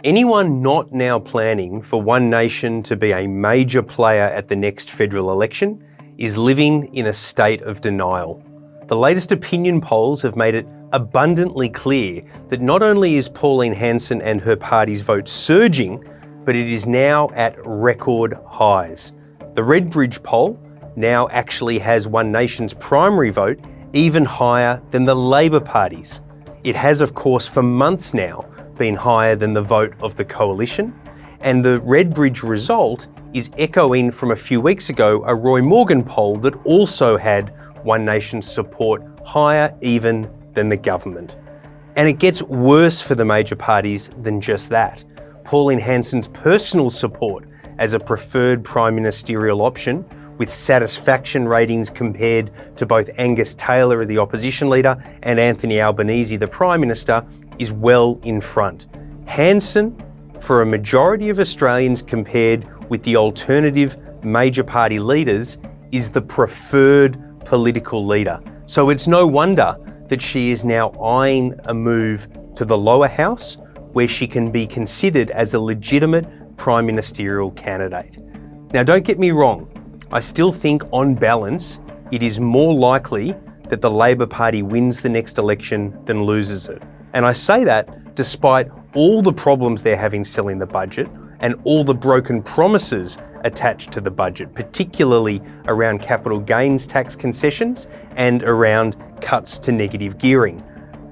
Anyone not now planning for One Nation to be a major player at the next federal election is living in a state of denial. The latest opinion polls have made it abundantly clear that not only is Pauline Hanson and her party's vote surging, but it is now at record highs. The RedBridge poll now actually has One Nation's primary vote even higher than the Labor Party's. It has, of course, for months now, been higher than the vote of the coalition, and the RedBridge result is echoing from a few weeks ago a Roy Morgan poll that also had One Nation's support higher even than the government. And it gets worse for the major parties than just that. Pauline Hanson's personal support as a preferred prime ministerial option, with satisfaction ratings compared to both Angus Taylor, the opposition leader, and Anthony Albanese, the Prime Minister, is well in front. Hanson, for a majority of Australians compared with the alternative major party leaders, is the preferred political leader. So it's no wonder that she is now eyeing a move to the lower house, where she can be considered as a legitimate prime ministerial candidate. Now, don't get me wrong. I still think, on balance, it is more likely that the Labor Party wins the next election than loses it. And I say that despite all the problems they're having selling the budget and all the broken promises attached to the budget, particularly around capital gains tax concessions and around cuts to negative gearing.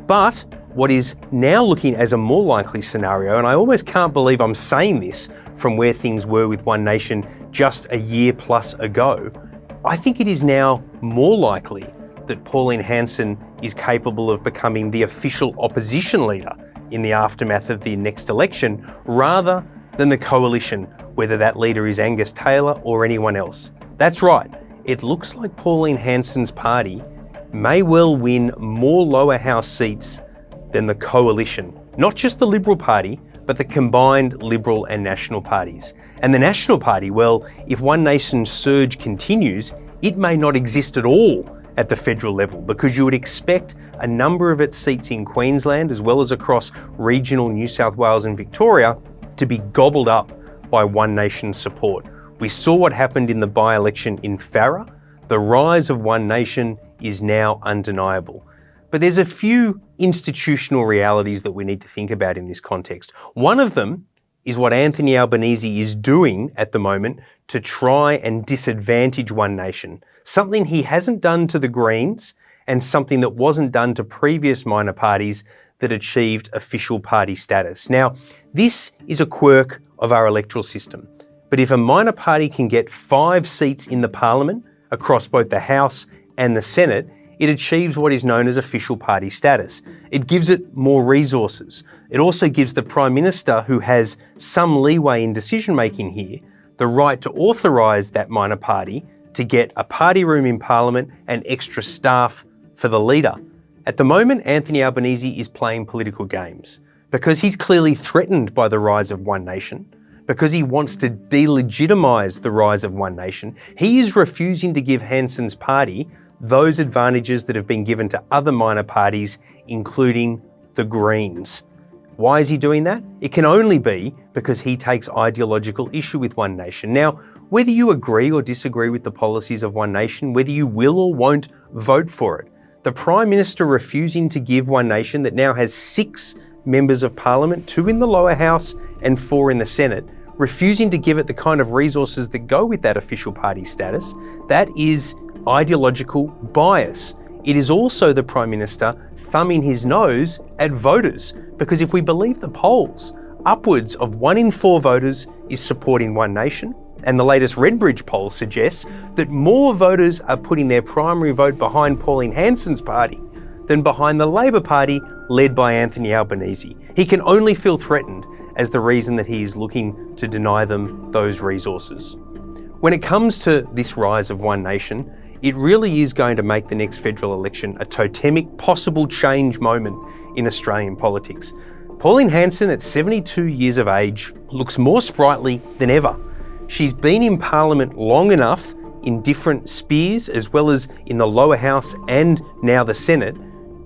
But what is now looking as a more likely scenario, and I almost can't believe I'm saying this from where things were with One Nation just a year plus ago, I think it is now more likely that Pauline Hanson is capable of becoming the official opposition leader in the aftermath of the next election, rather than the coalition, whether that leader is Angus Taylor or anyone else. That's right, it looks like Pauline Hanson's party may well win more lower house seats than the coalition, not just the Liberal Party, but the combined Liberal and National parties. And the National Party, well, if One Nation's surge continues, it may not exist at all at the federal level, because you would expect a number of its seats in Queensland, as well as across regional New South Wales and Victoria, to be gobbled up by One Nation's support. We saw what happened in the by-election in Farrer. The rise of One Nation is now undeniable. But there's a few institutional realities that we need to think about in this context. One of them is what Anthony Albanese is doing at the moment to try and disadvantage One Nation, something he hasn't done to the Greens and something that wasn't done to previous minor parties that achieved official party status. Now, this is a quirk of our electoral system, but if a minor party can get 5 seats in the Parliament across both the House and the Senate, it achieves what is known as official party status. It gives it more resources. It also gives the Prime Minister, who has some leeway in decision-making here, the right to authorise that minor party to get a party room in Parliament and extra staff for the leader. At the moment, Anthony Albanese is playing political games because he's clearly threatened by the rise of One Nation, because he wants to delegitimise the rise of One Nation. He is refusing to give Hanson's party those advantages that have been given to other minor parties, including the Greens. Why is he doing that? It can only be because he takes ideological issue with One Nation. Now, whether you agree or disagree with the policies of One Nation, whether you will or won't vote for it, the Prime Minister refusing to give One Nation, that now has 6 members of Parliament, 2 in the lower house and 4 in the Senate, refusing to give it the kind of resources that go with that official party status, that is ideological bias. It is also the Prime Minister thumbing his nose at voters, because if we believe the polls, upwards of 1 in 4 voters is supporting One Nation, and the latest RedBridge poll suggests that more voters are putting their primary vote behind Pauline Hanson's party than behind the Labor Party led by Anthony Albanese. He can only feel threatened as the reason that he is looking to deny them those resources. When it comes to this rise of One Nation, it really is going to make the next federal election a totemic possible change moment in Australian politics. Pauline Hanson, at 72 years of age, looks more sprightly than ever. She's been in Parliament long enough in different spheres, as well as in the lower house and now the Senate,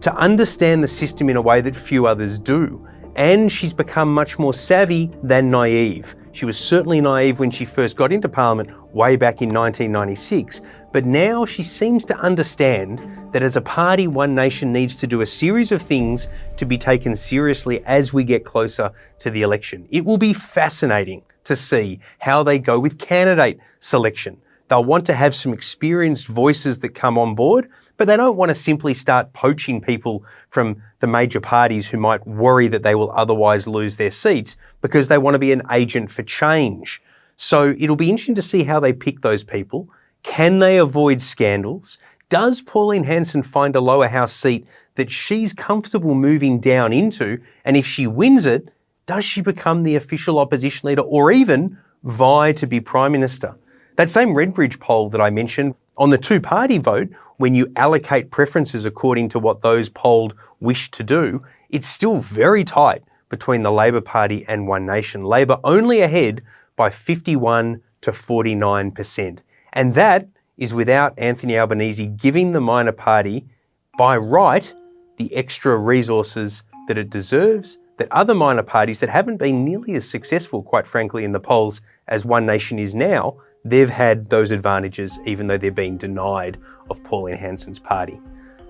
to understand the system in a way that few others do. and she's become much more savvy than naive. She was certainly naive when she first got into Parliament way back in 1996, but now she seems to understand that as a party, One Nation needs to do a series of things to be taken seriously as we get closer to the election. It will be fascinating to see how they go with candidate selection. They'll want to have some experienced voices that come on board, but they don't want to simply start poaching people from the major parties who might worry that they will otherwise lose their seats, because they want to be an agent for change. So it'll be interesting to see how they pick those people. Can they avoid scandals? Does Pauline Hanson find a lower house seat that she's comfortable moving down into? And if she wins it, does she become the official opposition leader or even vie to be Prime Minister? That same RedBridge poll that I mentioned on the two-party vote, when you allocate preferences according to what those polled wish to do, it's still very tight between the Labor Party and One Nation. Labor only ahead by 51 to 49%. And that is without Anthony Albanese giving the minor party, by right, the extra resources that it deserves, that other minor parties that haven't been nearly as successful, quite frankly, in the polls as One Nation is now, they've had those advantages even though they're being denied of Pauline Hanson's party.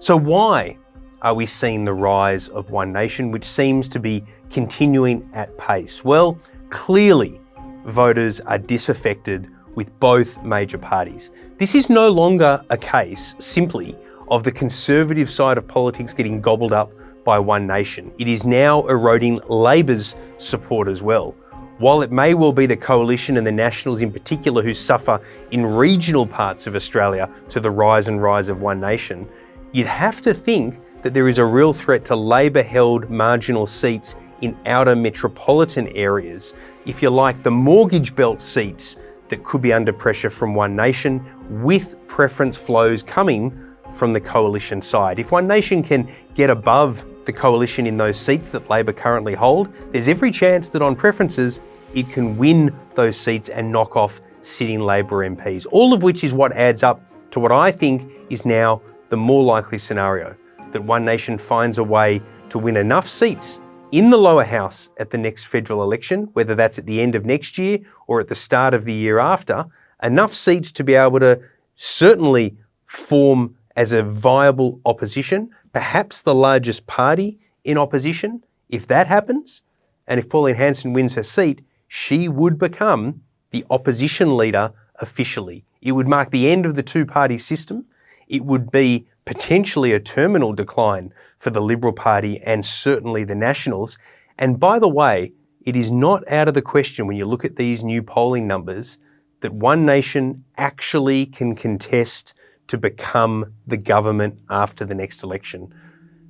So why are we seeing the rise of One Nation, which seems to be continuing at pace? Well, clearly voters are disaffected with both major parties. This is no longer a case simply of the conservative side of politics getting gobbled up by One Nation. It is now eroding Labor's support as well. While it may well be the Coalition and the Nationals in particular who suffer in regional parts of Australia to the rise and rise of One Nation, you'd have to think that there is a real threat to Labor-held marginal seats in outer metropolitan areas, if you like, the mortgage belt seats that could be under pressure from One Nation, with preference flows coming from the Coalition side. If One Nation can get above the Coalition in those seats that Labor currently hold, there's every chance that on preferences, it can win those seats and knock off sitting Labor MPs, all of which is what adds up to what I think is now the more likely scenario, that One Nation finds a way to win enough seats in the lower house at the next federal election, whether that's at the end of next year or at the start of the year after, enough seats to be able to certainly form as a viable opposition, perhaps the largest party in opposition. If that happens, and if Pauline Hanson wins her seat, she would become the opposition leader officially. It would mark the end of the two-party system. It would be potentially a terminal decline for the Liberal Party and certainly the Nationals. And by the way, it is not out of the question when you look at these new polling numbers that One Nation actually can contest to become the government after the next election.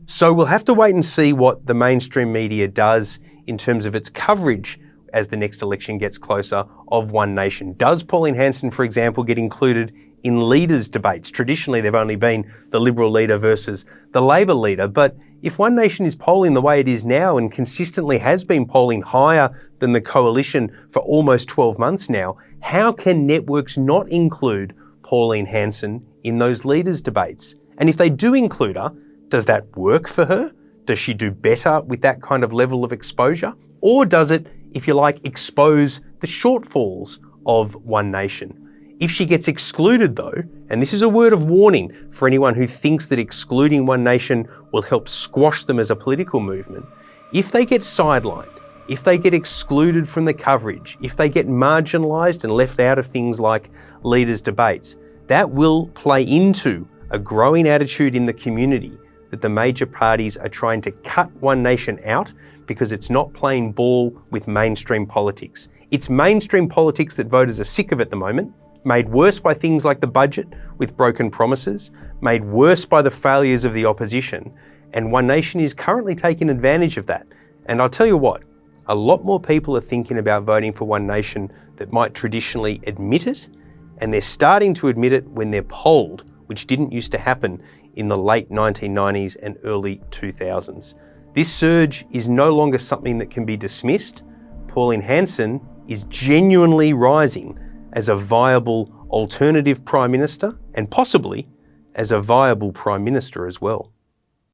So we'll have to wait and see what the mainstream media does in terms of its coverage as the next election gets closer of One Nation. Does Pauline Hanson, for example, get included in leaders' debates? Traditionally, they've only been the Liberal leader versus the Labor leader. But if One Nation is polling the way it is now and consistently has been polling higher than the Coalition for almost 12 months now, how can networks not include Pauline Hanson in those leaders' debates? And if they do include her, does that work for her? Does she do better with that kind of level of exposure? Or does it, if you like, expose the shortfalls of One Nation? If she gets excluded though, and this is a word of warning for anyone who thinks that excluding One Nation will help squash them as a political movement, if they get sidelined, if they get excluded from the coverage, if they get marginalised and left out of things like leaders' debates, that will play into a growing attitude in the community that the major parties are trying to cut One Nation out because it's not playing ball with mainstream politics. It's mainstream politics that voters are sick of at the moment, made worse by things like the budget with broken promises, made worse by the failures of the opposition, and One Nation is currently taking advantage of that. And I'll tell you what, a lot more people are thinking about voting for One Nation that might traditionally admit it, and they're starting to admit it when they're polled, which didn't used to happen in the late 1990s and early 2000s. This surge is no longer something that can be dismissed. Pauline Hanson is genuinely rising as a viable alternative Prime Minister and possibly as a viable Prime Minister as well.